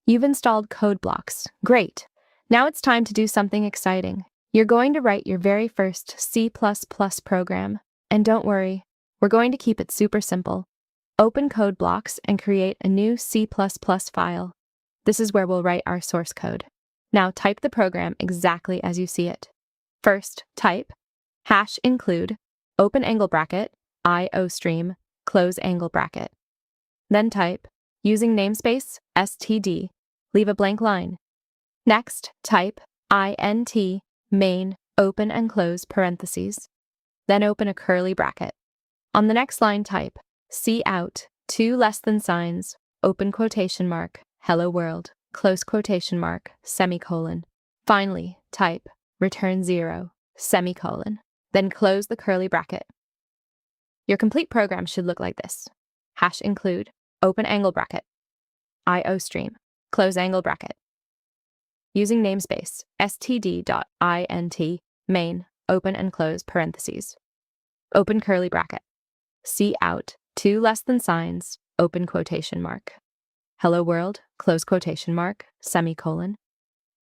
You've installed code blocks. Great. Now it's time to do something exciting. You're going to write your very first C++ program. And don't worry, we're going to keep it super simple. Open code blocks and create a new C++ file. This is where we'll write our source code. Now type the program exactly as you see it. First, type #include, open angle bracket, iostream, close angle bracket. Then type, using namespace, std, leave a blank line. Next, type int main, open and close parentheses. Then open a curly bracket. On the next line, type cout, two less than signs, open quotation mark, hello world, close quotation mark, semicolon. Finally, type return 0, semicolon. Then close the curly bracket. Your complete program should look like this. #include, open angle bracket, iostream, close angle bracket. Using namespace, std.int, main, open and close parentheses. Open curly bracket. cout, two less than signs, open quotation mark. Hello world, close quotation mark, semicolon.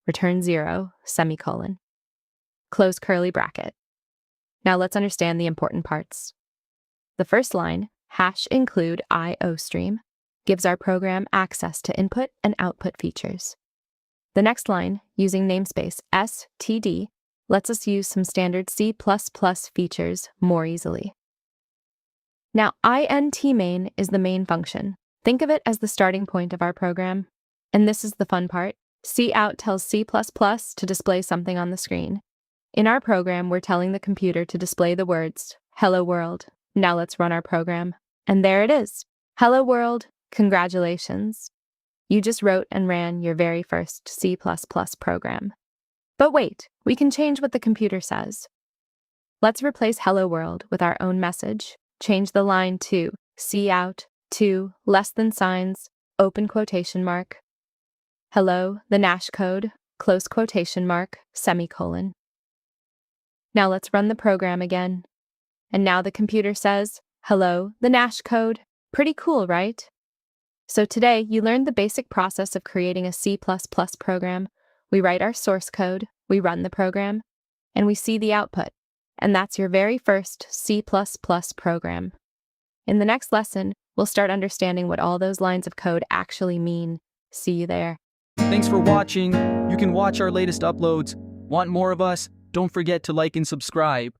Return 0, semicolon. Close curly bracket. Now let's understand the important parts. The first line, #include iostream, gives our program access to input and output features. The next line, using namespace std, lets us use some standard C++ features more easily. Now, int main is the main function. Think of it as the starting point of our program. And this is the fun part. cout tells C++ to display something on the screen. In our program, we're telling the computer to display the words, hello world. Now let's run our program. And there it is. Hello world, congratulations. You just wrote and ran your very first C++ program. But wait, we can change what the computer says. Let's replace hello world with our own message. Change the line to cout, two less than signs, open quotation mark. Hello, the Nash code, close quotation mark, semicolon. Now let's run the program again. And now the computer says, hello, the Nash code. Pretty cool, right? So today, you learned the basic process of creating a C++ program. We write our source code, we run the program, and we see the output. And that's your very first C++ program. In the next lesson, we'll start understanding what all those lines of code actually mean. See you there. Thanks for watching. You can watch our latest uploads. Want more of us? Don't forget to like and subscribe.